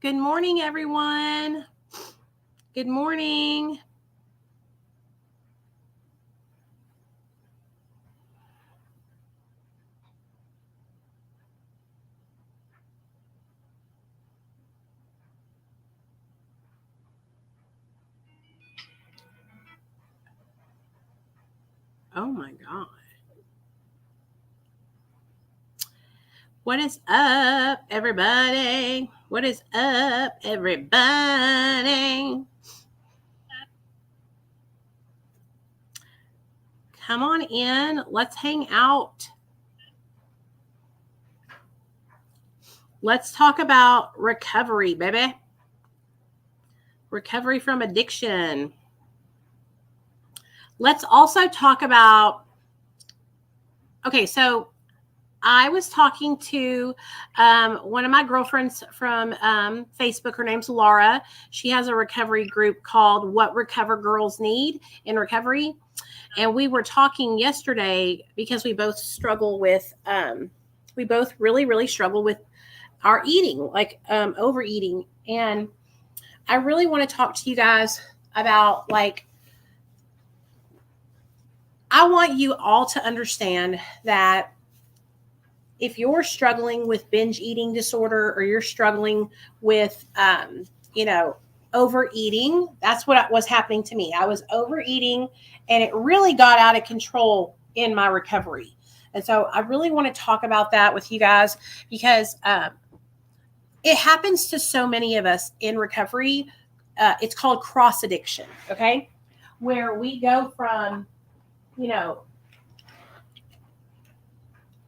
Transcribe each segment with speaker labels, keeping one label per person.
Speaker 1: Good morning, everyone. Good morning. Oh my God. What is up, everybody? What is up, everybody? Come on in. Let's hang out. Let's talk about recovery, baby. Recovery from addiction. Let's also talk about. Okay, so I was talking to one of my girlfriends from Facebook. Her name's Laura. She has a recovery group called What Recover Girls Need in Recovery. And we were talking yesterday because we both struggle with, we both really, really struggle with our eating, like overeating. And I really want to talk to you guys about, like, I want you all to understand that if you're struggling with binge eating disorder or you're struggling with, overeating, that's what was happening to me. I was overeating and it really got out of control in my recovery. And so I really want to talk about that with you guys because it happens to so many of us in recovery. It's called cross addiction, okay? Where we go from,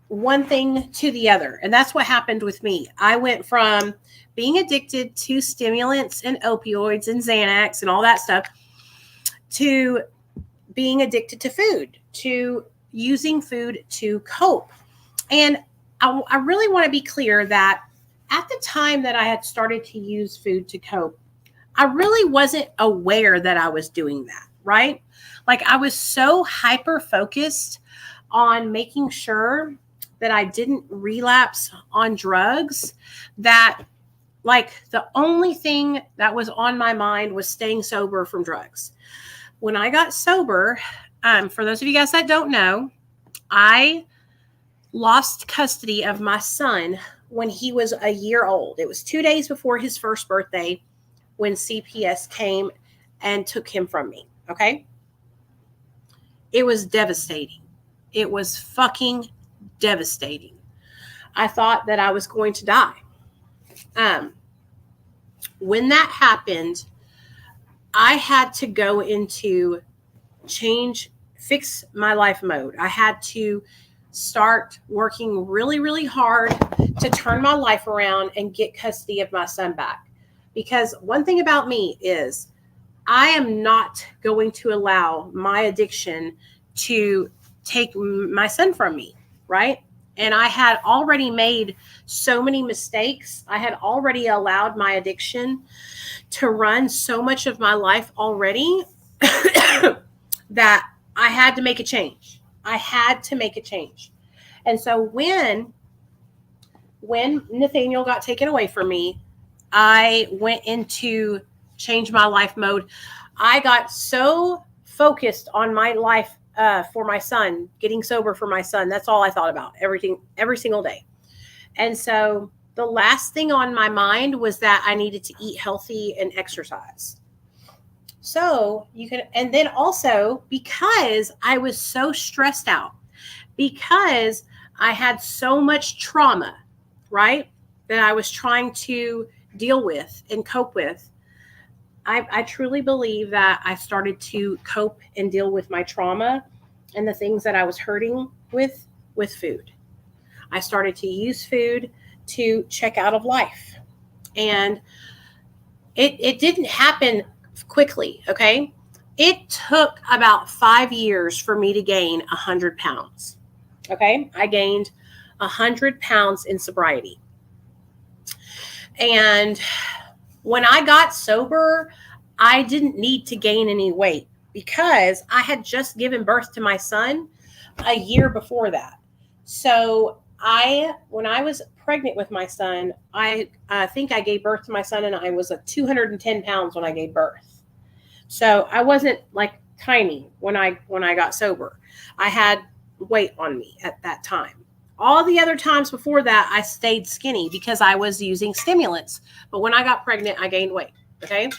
Speaker 1: one thing to the other. And that's what happened with me. I went from being addicted to stimulants and opioids and Xanax and all that stuff to being addicted to food, to using food to cope. And I really want to be clear that at the time that I had started to use food to cope, I really wasn't aware that I was doing that, right? Like I was so hyper focused on making sure that I didn't relapse on drugs that, like, the only thing that was on my mind was staying sober from drugs. When I got sober, for those of you guys that don't know, I lost custody of my son when he was a year old. It was 2 days before his first birthday when CPS came and took him from me, okay? It was devastating. It was fucking devastating. I thought that I was going to die. When that happened, I had to go into fix my life mode. I had to start working really, really hard to turn my life around and get custody of my son back. Because one thing about me is I am not going to allow my addiction to take my son from me, right? And I had already made so many mistakes. I had already allowed my addiction to run so much of my life already that I had to make a change. I had to make a change. And so when Nathaniel got taken away from me, I went into change my life mode. I got so focused on my life for my son, getting sober for my son. That's all I thought about, every single day. And so the last thing on my mind was that I needed to eat healthy and exercise. So and then also because I was so stressed out, because I had so much trauma, right, that I was trying to deal with and cope with. I truly believe that I started to cope and deal with my trauma and the things that I was hurting with food. I started to use food to check out of life. And it didn't happen quickly, okay? It took about 5 years for me to gain 100 pounds, okay? I gained 100 pounds in sobriety. And when I got sober, I didn't need to gain any weight because I had just given birth to my son a year before that. So When I was pregnant with my son, I think I gave birth to my son, and I was 210 pounds when I gave birth. So I wasn't like tiny when I got sober. I had weight on me at that time. All the other times before that, I stayed skinny because I was using stimulants. But when I got pregnant, I gained weight. Okay.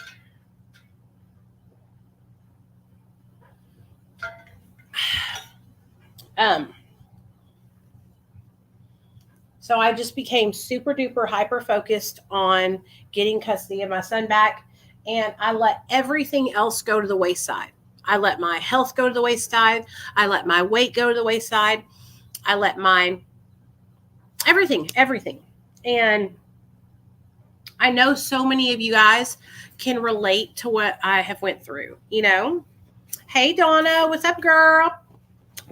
Speaker 1: So I just became super duper hyper focused on getting custody of my son back. And I let everything else go to the wayside. I let my health go to the wayside. I let my weight go to the wayside. I let my everything. And I know so many of you guys can relate to what I have went through, you know? Hey, Donna, what's up, girl?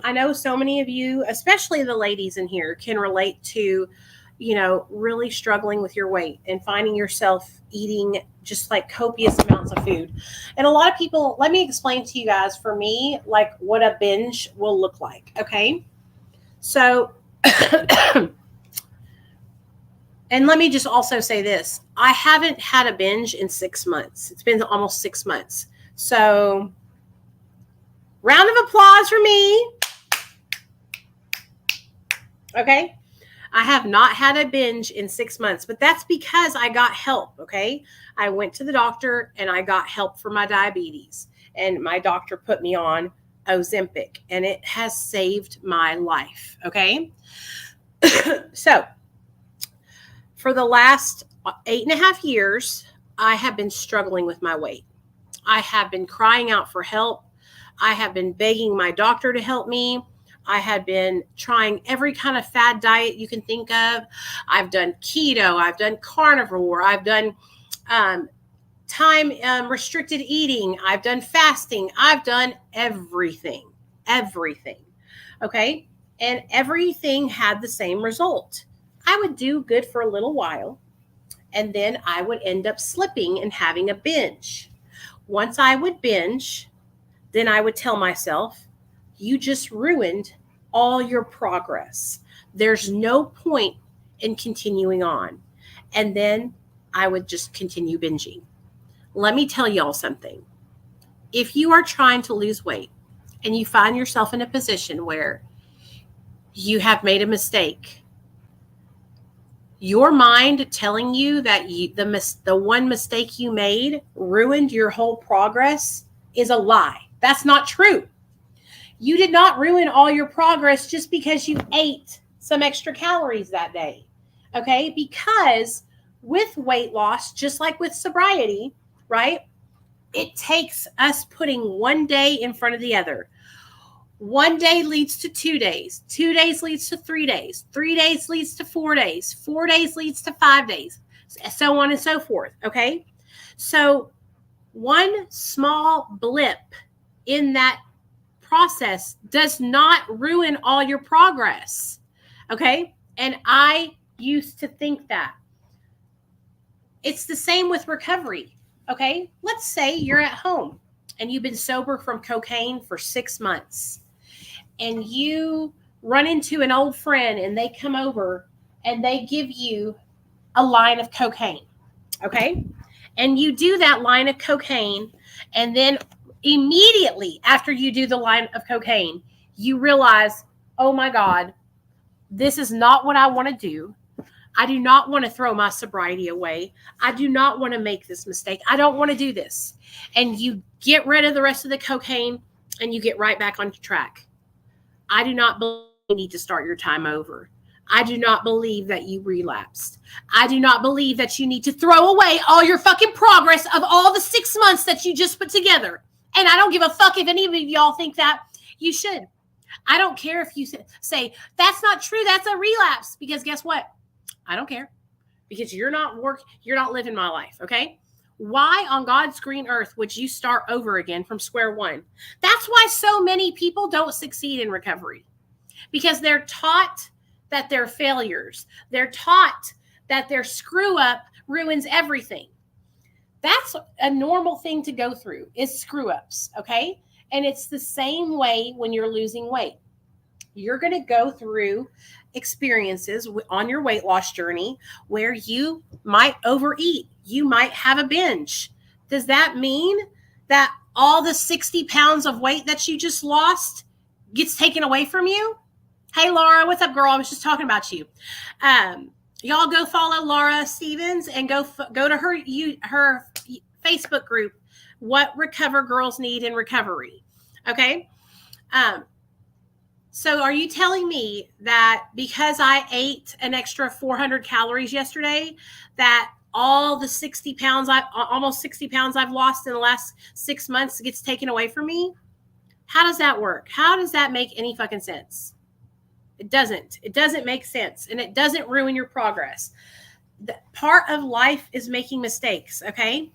Speaker 1: I know so many of you, especially the ladies in here, can relate to, you know, really struggling with your weight and finding yourself eating just like copious amounts of food. And a lot of people, let me explain to you guys, for me, like what a binge will look like. Okay. So, and let me just also say this. I haven't had a binge in 6 months. It's been almost 6 months. So, round of applause for me. Okay. I have not had a binge in 6 months, but that's because I got help. Okay. I went to the doctor and I got help for my diabetes, and my doctor put me on Ozempic, and it has saved my life. Okay. So for the last 8.5 years, I have been struggling with my weight. I have been crying out for help. I have been begging my doctor to help me. I had been trying every kind of fad diet you can think of. I've done keto. I've done carnivore. I've done time restricted eating. I've done fasting. I've done everything. Okay. And everything had the same result. I would do good for a little while, and then I would end up slipping and having a binge. Once I would binge, then I would tell myself, you just ruined all your progress. There's no point in continuing on. And then I would just continue binging. Let me tell y'all something. If you are trying to lose weight and you find yourself in a position where you have made a mistake, your mind telling you that the one mistake you made ruined your whole progress is a lie. That's not true. You did not ruin all your progress just because you ate some extra calories that day. Okay? Because with weight loss, just like with sobriety, right? It takes us putting one day in front of the other. 1 day leads to 2 days. 2 days leads to 3 days. 3 days leads to 4 days. 4 days leads to 5 days, so on and so forth. Okay. So one small blip in that process does not ruin all your progress. Okay. And I used to think that. It's the same with recovery. Okay. Let's say you're at home and you've been sober from cocaine for 6 months, and you run into an old friend and they come over and they give you a line of cocaine. Okay. And you do that line of cocaine, and then immediately after you do the line of cocaine, you realize, oh my God, this is not what I want to do. I do not want to throw my sobriety away. I do not want to make this mistake. I don't want to do this. And you get rid of the rest of the cocaine and you get right back on track. I do not believe you need to start your time over. I do not believe that you relapsed. I do not believe that you need to throw away all your fucking progress of all the 6 months that you just put together. And I don't give a fuck if any of y'all think that. You should. I don't care if you say, that's not true, that's a relapse. Because guess what? I don't care. Because you're not living my life, okay? Why on God's green earth would you start over again from square one? That's why so many people don't succeed in recovery. Because they're taught that they're failures. They're taught that their screw up ruins everything. That's a normal thing to go through, is screw ups, okay? And it's the same way when you're losing weight. You're going to go through experiences on your weight loss journey where you might overeat. You might have a binge. Does that mean that all the 60 pounds of weight that you just lost gets taken away from you? Hey, Laura, what's up, girl? I was just talking about you. Y'all go follow Laura Stevens and go to her Facebook group, What Recover Girls Need in Recovery. Okay. So are you telling me that because I ate an extra 400 calories yesterday, that all the 60 pounds, almost 60 pounds I've lost in the last 6 months gets taken away from me? How does that work? How does that make any fucking sense? It doesn't. It doesn't make sense, and it doesn't ruin your progress. Part of life is making mistakes, okay?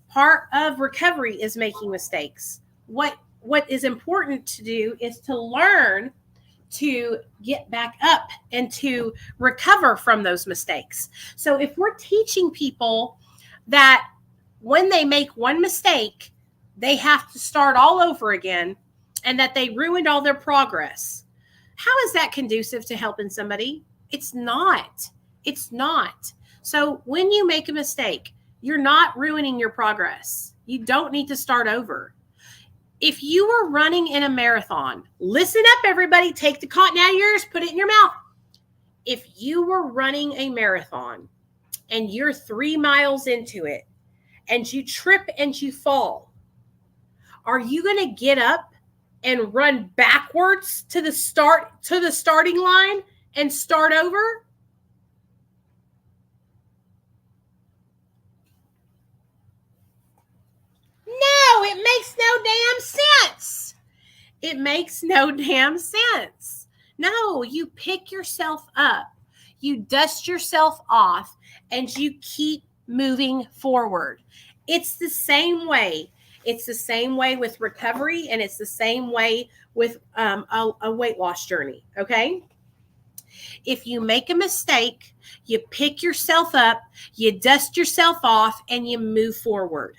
Speaker 1: Part of recovery is making mistakes. What is important to do is to learn to get back up and to recover from those mistakes. So if we're teaching people that when they make one mistake, they have to start all over again and that they ruined all their progress, how is that conducive to helping somebody? It's not. It's not. So when you make a mistake, you're not ruining your progress. You don't need to start over. If you were running in a marathon, listen up, everybody, take the cotton out of your ears, put it in your mouth. If you were running a marathon and you're 3 miles into it and you trip and you fall, are you going to get up and run backwards to the starting line and start over? No, it makes no damn sense. It makes no damn sense. No, you pick yourself up, you dust yourself off, and you keep moving forward. It's the same way. It's the same way with recovery, and it's the same way with a weight loss journey, okay? If you make a mistake, you pick yourself up, you dust yourself off, and you move forward.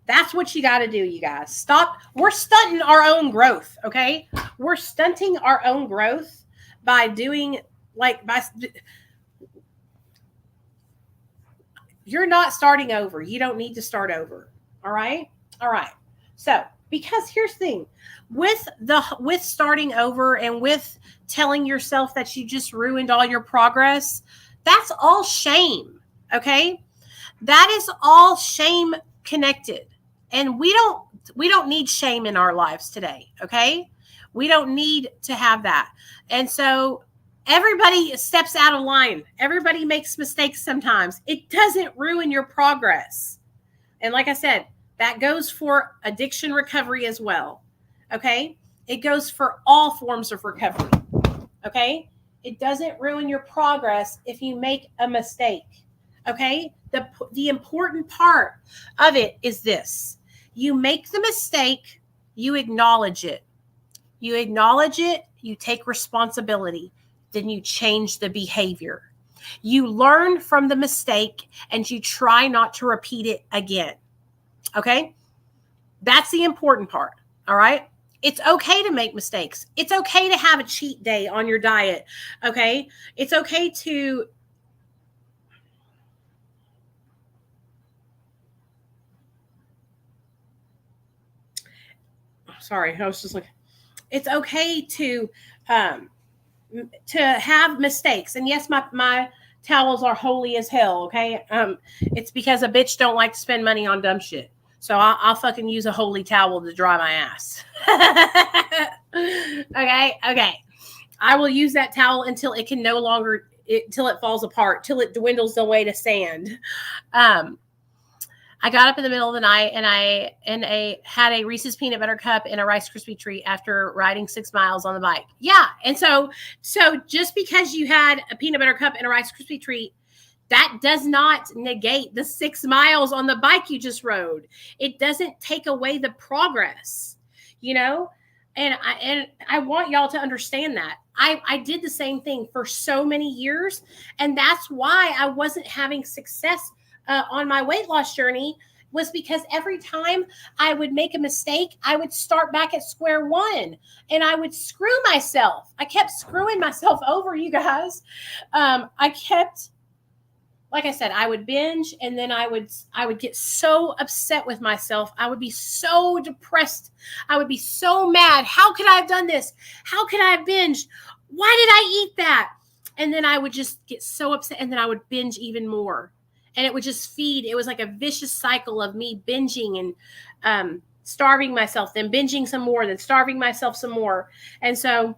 Speaker 1: That's what you got to do, you guys. Stop. We're stunting our own growth, okay? We're stunting our own growth by doing, you're not starting over. You don't need to start over, all right? All right. So, because here's the thing. With starting over and with telling yourself that you just ruined all your progress, that's all shame, okay? That is all shame connected. And we don't need shame in our lives today, okay? We don't need to have that. And so everybody steps out of line. Everybody makes mistakes sometimes. It doesn't ruin your progress. And like I said, that goes for addiction recovery as well, okay? It goes for all forms of recovery, okay? It doesn't ruin your progress if you make a mistake, okay? The important part of it is this. You make the mistake, you acknowledge it. You acknowledge it, you take responsibility, then you change the behavior. You learn from the mistake and you try not to repeat it again. Okay? That's the important part. All right? It's okay to make mistakes. It's okay to have a cheat day on your diet. Okay? It's okay to sorry, I was just like, it's okay to have mistakes. And yes, my towels are holy as hell. Okay. It's because a bitch don't like to spend money on dumb shit. So I'll fucking use a holy towel to dry my ass. Okay. I will use that towel until it can no longer, till it falls apart, till it dwindles away to sand. I got up in the middle of the night and I had a Reese's peanut butter cup and a Rice Krispie treat after riding 6 miles on the bike. Yeah. And so just because you had a peanut butter cup and a Rice Krispie treat, that does not negate the 6 miles on the bike you just rode. It doesn't take away the progress, you know? And I want y'all to understand that. I did the same thing for so many years. And that's why I wasn't having success on my weight loss journey, was because every time I would make a mistake, I would start back at square one and I would screw myself. I kept screwing myself over, you guys. Like I said, I would binge and then I would get so upset with myself. I would be so depressed. I would be so mad. How could I have done this? How could I have binged? Why did I eat that? And then I would just get so upset and then I would binge even more. And it would just feed. It was like a vicious cycle of me binging and starving myself, then binging some more, then starving myself some more. And so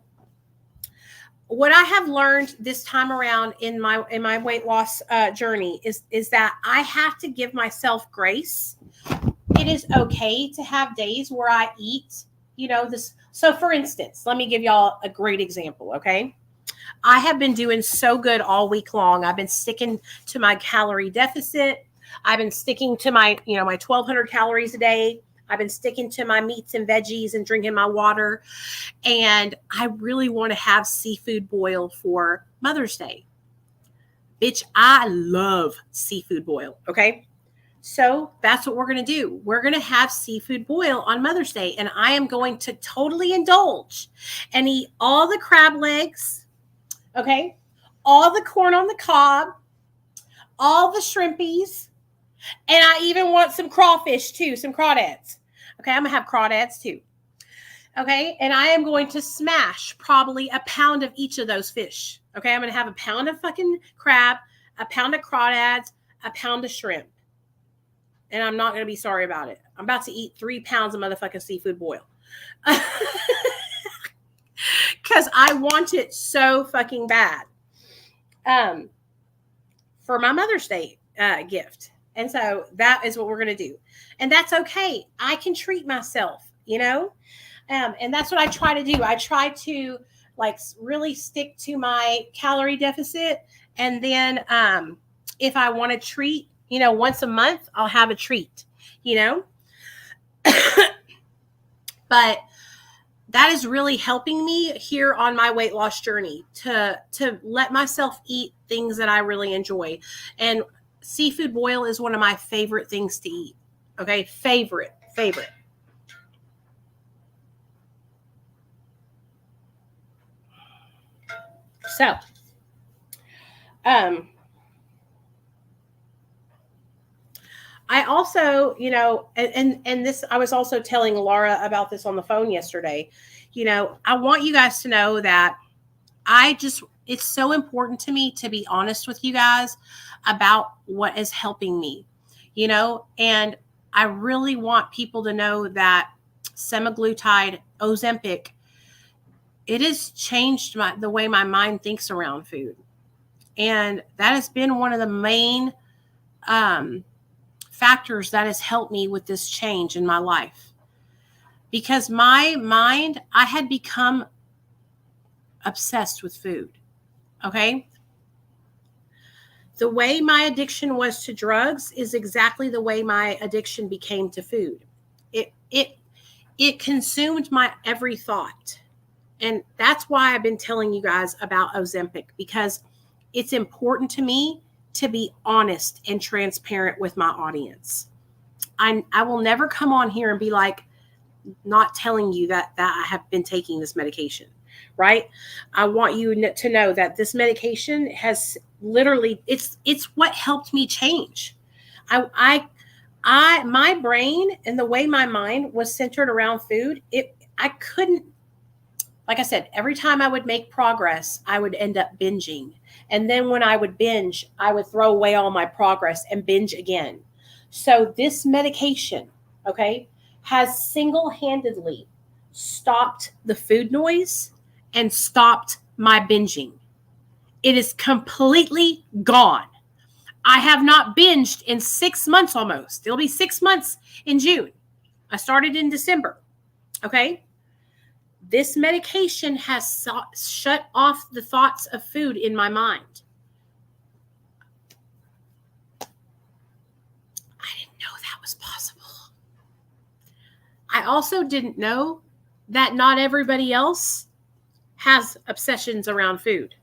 Speaker 1: what I have learned this time around in my weight loss journey is that I have to give myself grace. It is okay to have days where I eat, this. So for instance, let me give y'all a great example. Okay. I have been doing so good all week long. I've been sticking to my calorie deficit. I've been sticking to my 1,200 calories a day. I've been sticking to my meats and veggies and drinking my water. And I really want to have seafood boil for Mother's Day. Bitch, I love seafood boil. Okay. So that's what we're going to do. We're going to have seafood boil on Mother's Day. And I am going to totally indulge and eat all the crab legs. Okay. All the corn on the cob, all the shrimpies. And I even want some crawfish too, some crawdads. Okay, I'm going to have crawdads too. Okay, and I am going to smash probably a pound of each of those fish. Okay, I'm going to have a pound of fucking crab, a pound of crawdads, a pound of shrimp. And I'm not going to be sorry about it. I'm about to eat 3 pounds of motherfucking seafood boil. Because I want it so fucking bad. For my Mother's Day gift. And so that is what we're going to do. And that's okay. I can treat myself, and that's what I try to do. I try to really stick to my calorie deficit. And then if I want to treat, once a month, I'll have a treat, But that is really helping me here on my weight loss journey to let myself eat things that I really enjoy. And seafood boil is one of my favorite things to eat. Okay. Favorite. So, I also, and this, I was also telling Laura about this on the phone yesterday. I want you guys to know that it's so important to me to be honest with you guys about what is helping me, and I really want people to know that semaglutide, Ozempic, it has changed the way my mind thinks around food. And that has been one of the main factors that has helped me with this change in my life. Because my mind, I had become obsessed with food. Okay? The way my addiction was to drugs is exactly the way my addiction became to food. It consumed my every thought. And that's why I've been telling you guys about Ozempic, because it's important to me to be honest and transparent with my audience. I will never come on here and be like, not telling you that I have been taking this medication, right? I want you to know that this medication has literally, it's what helped me change. My brain and the way my mind was centered around food, I couldn't, like I said, every time I would make progress, I would end up binging. And then when I would binge, I would throw away all my progress and binge again. So this medication, okay, has single-handedly stopped the food noise and stopped my binging. It is completely gone. I have not binged in 6 months almost. It'll be 6 months in June. I started in December, okay? This medication has shut off the thoughts of food in my mind. I didn't know that was possible. I also didn't know that not everybody else has obsessions around food.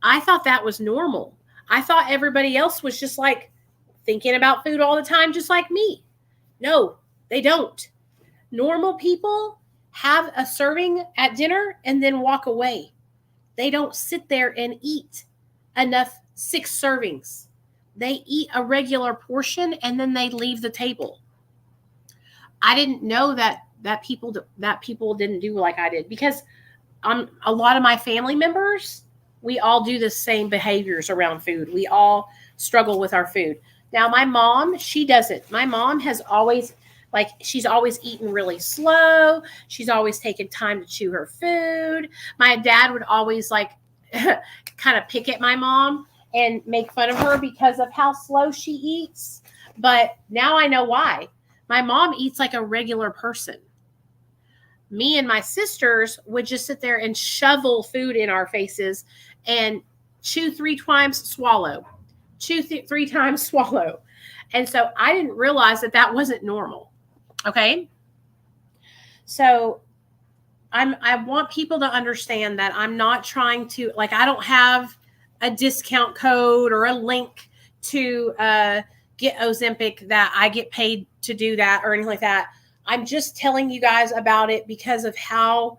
Speaker 1: I thought that was normal. I thought everybody else was just like thinking about food all the time, just like me. No, they don't. Normal people have a serving at dinner and then walk away. They don't sit there and eat enough 6 servings. They eat a regular portion and then they leave the table. I didn't know that people didn't do like I did, because a lot of my family members, we all do the same behaviors around food. We all struggle with our food. Now, my mom, she doesn't. My mom has always, like, she's always eaten really slow. She's always taken time to chew her food. My dad would always, like, kind of pick at my mom and make fun of her because of how slow she eats. But now I know why. My mom eats like a regular person. Me and my sisters would just sit there and shovel food in our faces and chew 3 times, swallow, chew 3 times, swallow. And so I didn't realize that wasn't normal. Okay. So I want people to understand that I'm not trying to, like, I don't have a discount code or a link to get Ozempic that I get paid to do that or anything like that. I'm just telling you guys about it because of how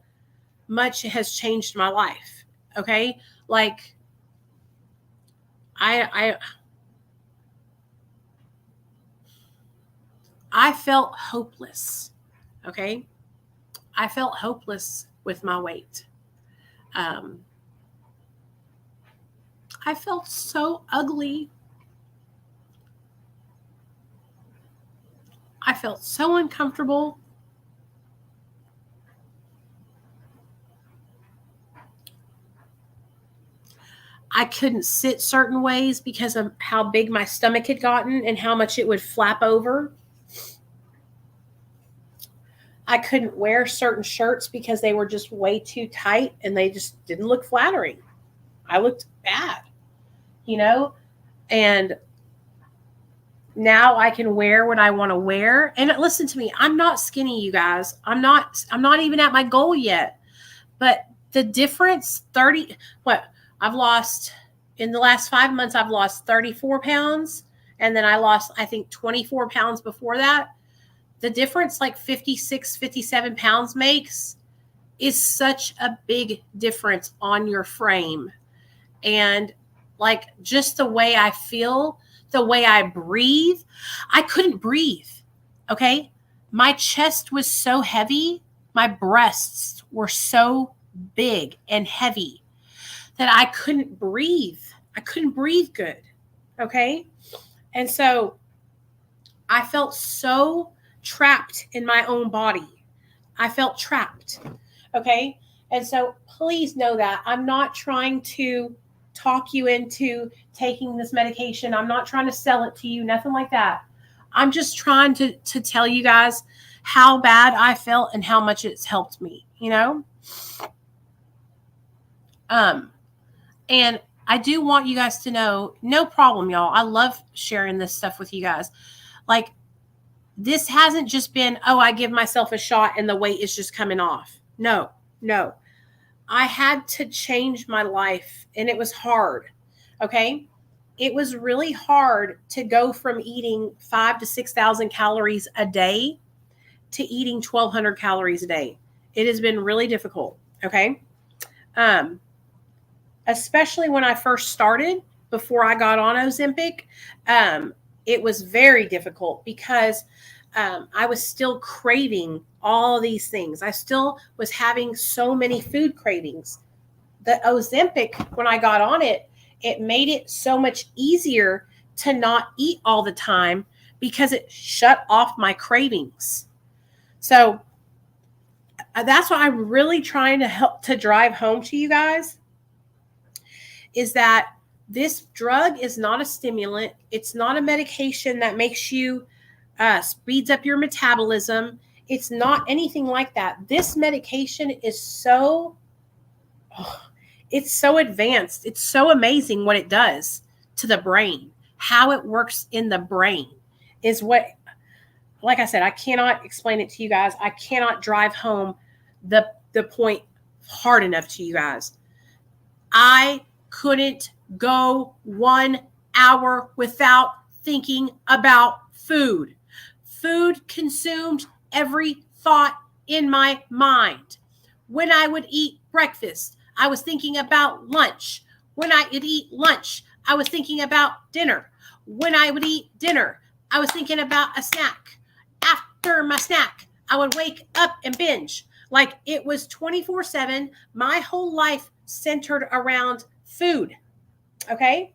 Speaker 1: much it has changed my life. Okay. Like, I felt hopeless. Okay. I felt hopeless with my weight. I felt so ugly. I felt so uncomfortable. I couldn't sit certain ways because of how big my stomach had gotten and how much it would flap over. I couldn't wear certain shirts because they were just way too tight and they just didn't look flattering. I looked bad, and now I can wear what I want to wear. And listen to me, I'm not skinny, you guys. I'm not even at my goal yet. But the difference, I've lost in the last 5 months, I've lost 34 pounds. And then I lost, I think, 24 pounds before that. The difference, like 56, 57 pounds makes, is such a big difference on your frame. And like, just the way I feel, the way I breathe, I couldn't breathe. Okay. My chest was so heavy. My breasts were so big and heavy that I couldn't breathe. I couldn't breathe good. Okay. And so I felt so trapped in my own body. I felt trapped. Okay. And so please know that I'm not trying to talk you into taking this medication. I'm not trying to sell it to you, nothing like that. I'm just trying to tell you guys how bad I felt and how much it's helped me, And I do want you guys to know, no problem, y'all. I love sharing this stuff with you guys. Like, this hasn't just been, oh, I give myself a shot and the weight is just coming off. No. I had to change my life, and it was hard. Okay. It was really hard to go from eating 5,000 to 6,000 calories a day to eating 1,200 calories a day. It has been really difficult. Okay. Especially when I first started, before I got on Ozempic, it was very difficult because I was still craving all these things. I still was having so many food cravings. The Ozempic, when I got on it, it made it so much easier to not eat all the time because it shut off my cravings. So that's what I'm really trying to help to drive home to you guys, is that this drug is not a stimulant. It's not a medication that makes you speeds up your metabolism. It's not anything like that. This medication is it's so advanced. It's so amazing what it does to the brain. How it works in the brain is what, like I said, I cannot explain it to you guys. I cannot drive home the point hard enough to you guys. I couldn't go 1 hour without thinking about food. Food consumed every thought in my mind. When I would eat breakfast, I was thinking about lunch. When I would eat lunch, I was thinking about dinner. When I would eat dinner, I was thinking about a snack. After my snack, I would wake up and binge. Like it was 24/7. My whole life centered around food. Okay?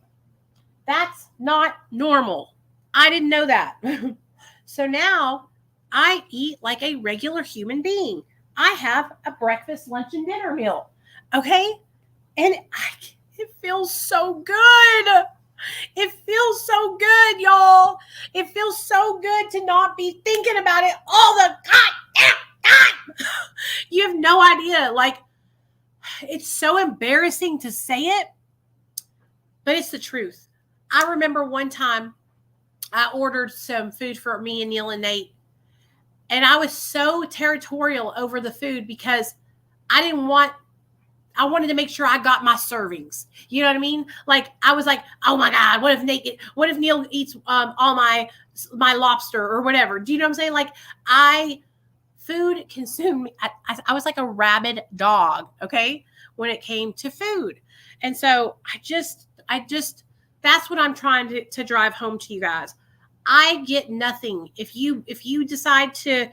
Speaker 1: That's not normal. I didn't know that. So now I eat like a regular human being. I have a breakfast, lunch, and dinner meal. Okay? And it feels so good. It feels so good, y'all. It feels so good to not be thinking about it all the goddamn time. You have no idea. Like, it's so embarrassing to say it, but it's the truth. I remember one time I ordered some food for me and Neil and Nate, and I was so territorial over the food because I wanted to make sure I got my servings. You know what I mean? Like I was like, oh my God, what if Neil eats all my lobster or whatever? Do you know what I'm saying? Like food consumed me. I was like a rabid dog, okay, when it came to food. And so I just that's what I'm trying to drive home to you guys. I get nothing if you decide to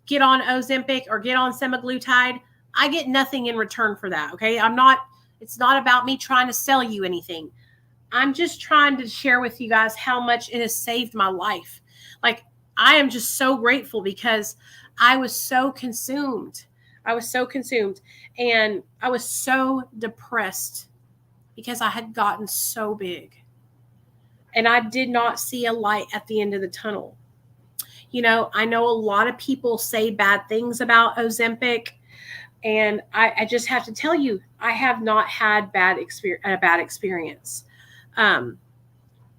Speaker 1: get on Ozempic or get on semaglutide. I get nothing in return for that. Okay. It's not about me trying to sell you anything. I'm just trying to share with you guys how much it has saved my life. Like, I am just so grateful because I was so consumed. And I was so depressed because I had gotten so big and I did not see a light at the end of the tunnel. You know, I know a lot of people say bad things about Ozempic. And I just have to tell you, I have not had a bad experience. I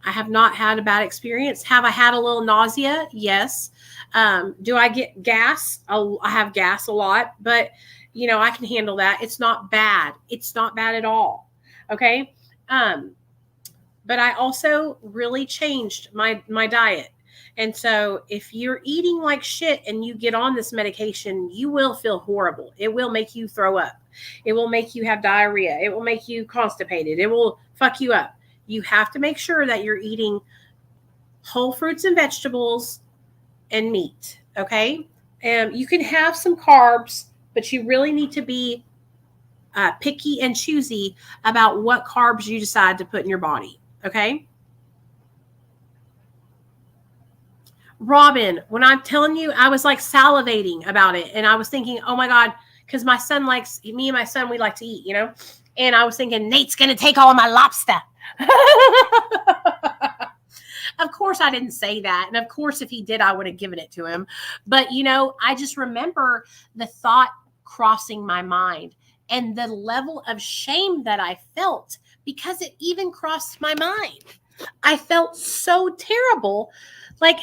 Speaker 1: have not had a bad experience. Have I had a little nausea? Yes. Do I get gas? I have gas a lot, but you know, I can handle that. It's not bad. It's not bad at all. Okay. But I also really changed my diet. And so if you're eating like shit and you get on this medication, you will feel horrible. It will make you throw up. It will make you have diarrhea. It will make you constipated. It will fuck you up. You have to make sure that you're eating whole fruits and vegetables and meat. Okay. You can have some carbs, but you really need to be picky and choosy about what carbs you decide to put in your body. Okay. Robin, when I'm telling you, I was like salivating about it. And I was thinking, oh my God, because me and my son, we like to eat, you know? And I was thinking, Nate's going to take all of my lobster. Of course, I didn't say that. And of course, if he did, I would have given it to him. But, you know, I just remember the thought crossing my mind and the level of shame that I felt because it even crossed my mind. I felt so terrible. Like,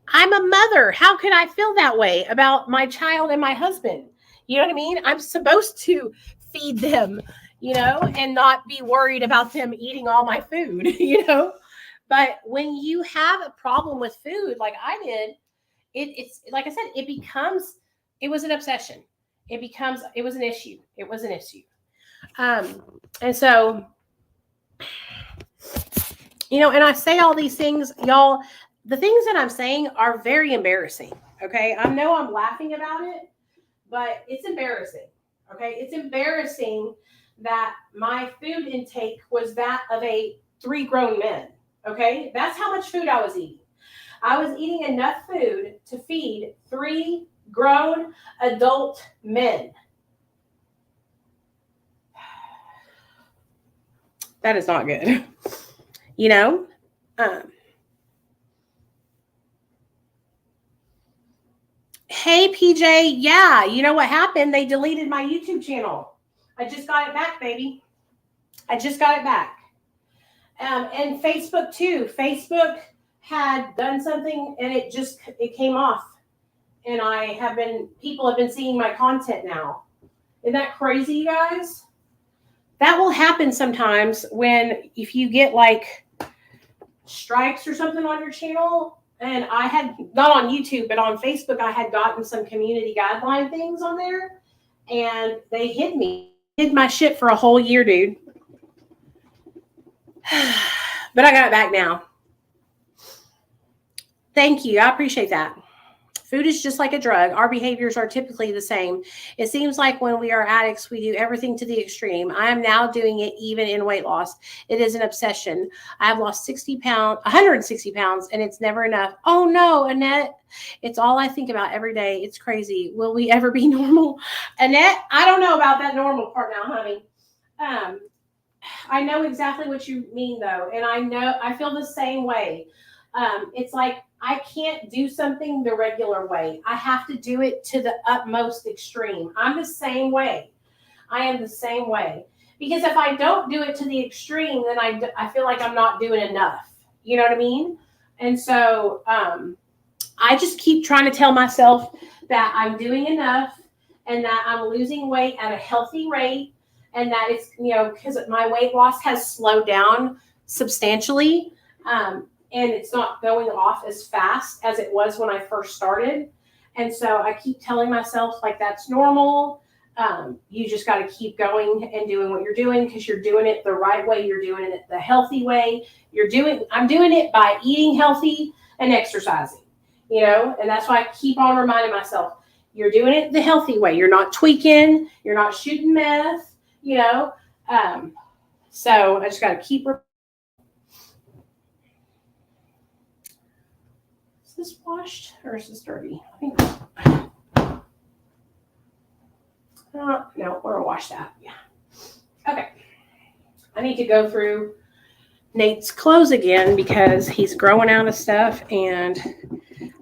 Speaker 1: I'm a mother. How could I feel that way about my child and my husband? You know what I mean? I'm supposed to feed them, you know, and not be worried about them eating all my food, you know? But when you have a problem with food like I did, it's like I said, it was an obsession. It was an issue. It was an issue. And so, you know, and I say all these things, y'all, the things that I'm saying are very embarrassing. Okay. I know I'm laughing about it, but it's embarrassing. Okay. It's embarrassing that my food intake was that of 3 grown men. Okay. That's how much food I was eating. I was eating enough food to feed 3 grown adult men. That is not good. You know? Hey, PJ. Yeah, you know what happened? They deleted my YouTube channel. I just got it back, baby. I just got it back. And Facebook too. Facebook had done something and it came off. And people have been seeing my content now. Isn't that crazy, you guys? That will happen sometimes if you get like strikes or something on your channel, And I had, not on YouTube, but on Facebook, I had gotten some community guideline things on there, and they hid my shit for a whole year, dude. But I got it back now. Thank you. I appreciate that. Food is just like a drug. Our behaviors are typically the same. It seems like when we are addicts, we do everything to the extreme. I am now doing it even in weight loss. It is an obsession. I have lost 160 pounds, and it's never enough. Oh no, Annette. It's all I think about every day. It's crazy. Will we ever be normal? Annette, I don't know about that normal part now, honey. I know exactly what you mean, though. And I feel the same way. It's like, I can't do something the regular way. I have to do it to the utmost extreme. I'm the same way. I am the same way. Because if I don't do it to the extreme, then I feel like I'm not doing enough. You know what I mean? And so I just keep trying to tell myself that I'm doing enough and that I'm losing weight at a healthy rate, and that it's, because my weight loss has slowed down substantially. And it's not going off as fast as it was when I first started. And so I keep telling myself, like, that's normal. You just got to keep going and doing what you're doing, because you're doing it the right way. You're doing it the healthy way. I'm doing it by eating healthy and exercising, and that's why I keep on reminding myself, you're doing it the healthy way. You're not tweaking. You're not shooting meth, so I just got to keep. Is this washed or is this dirty? I think. No, we're gonna wash that. Yeah. Okay. I need to go through Nate's clothes again because he's growing out of stuff, and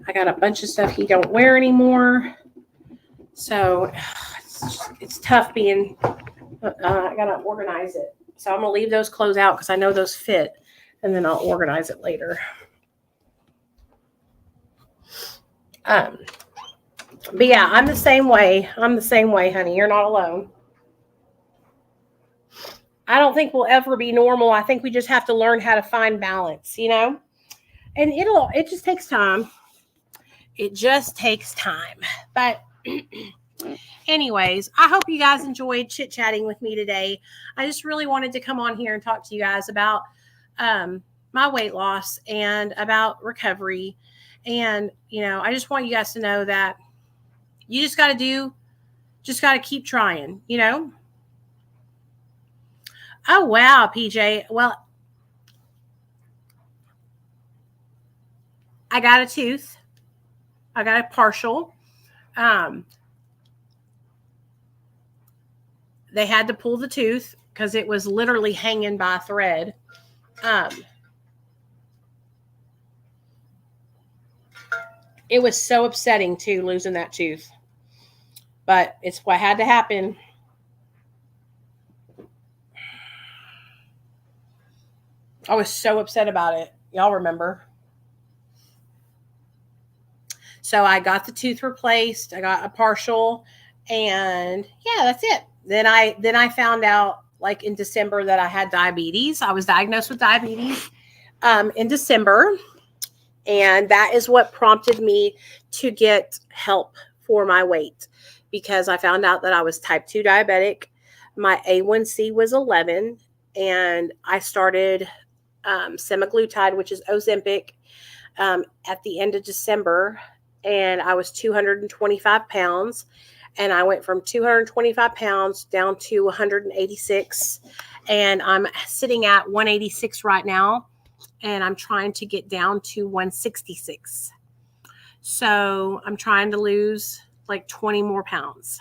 Speaker 1: I got a bunch of stuff he don't wear anymore. So it's tough being. I gotta organize it. So I'm gonna leave those clothes out because I know those fit, and then I'll organize it later. But yeah, I'm the same way. Honey. You're not alone. I don't think we'll ever be normal. I think we just have to learn how to find balance, and it just takes time. It just takes time. But anyways, I hope you guys enjoyed chit-chatting with me today. I just really wanted to come on here and talk to you guys about my weight loss and about recovery. And, I just want you guys to know that you just got to keep trying, Oh, wow, PJ. Well, I got a tooth. I got a partial. They had to pull the tooth because it was literally hanging by a thread. It was so upsetting, too, losing that tooth. But it's what had to happen. I was so upset about it. Y'all remember. So I got the tooth replaced. I got a partial. And yeah, that's it. Then I found out, like, in December that I had diabetes. I was diagnosed with diabetes in December. And that is what prompted me to get help for my weight, because I found out that I was type 2 diabetic. My A1C was 11, and I started semaglutide, which is Ozempic, at the end of December, and I was 225 pounds, and I went from 225 pounds down to 186, and I'm sitting at 186 right now, and I'm trying to get down to 166. So I'm trying to lose like 20 more pounds.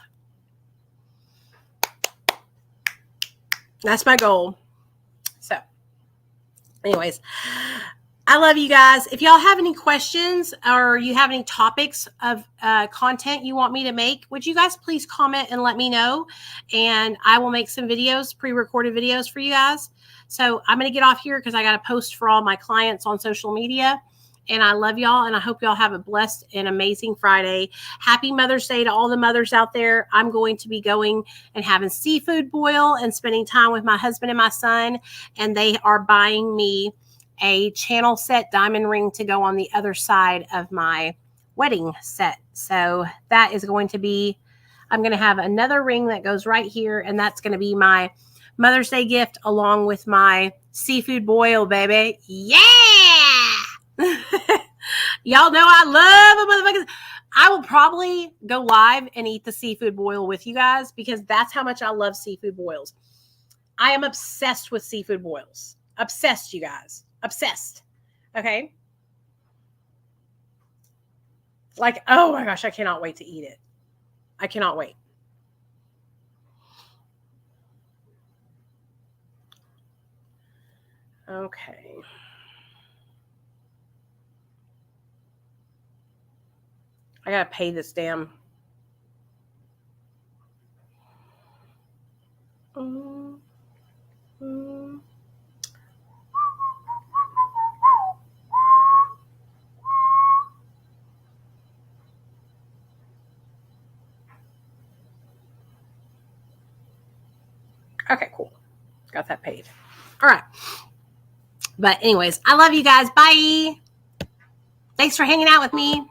Speaker 1: That's my goal. So anyways, I love you guys. If y'all have any questions or you have any topics of content you want me to make, would you guys please comment and let me know? And I will make some videos, pre-recorded videos for you guys. So I'm going to get off here because I got to post for all my clients on social media. And I love y'all, and I hope y'all have a blessed and amazing Friday. Happy Mother's Day to all the mothers out there. I'm going to be going and having seafood boil and spending time with my husband and my son, and they are buying me a channel set diamond ring to go on the other side of my wedding set. So that is going to be, I'm going to have another ring that goes right here, and that's going to be my Mother's Day gift along with my seafood boil, baby. Yeah! Y'all know I love a motherfucker. I will probably go live and eat the seafood boil with you guys because that's how much I love seafood boils. I am obsessed with seafood boils. Obsessed, you guys. Obsessed. Okay? Like, oh my gosh, I cannot wait to eat it. I cannot wait. Okay. I gotta pay this damn. Okay, cool. Got that paid. All right. But anyways, I love you guys. Bye. Thanks for hanging out with me.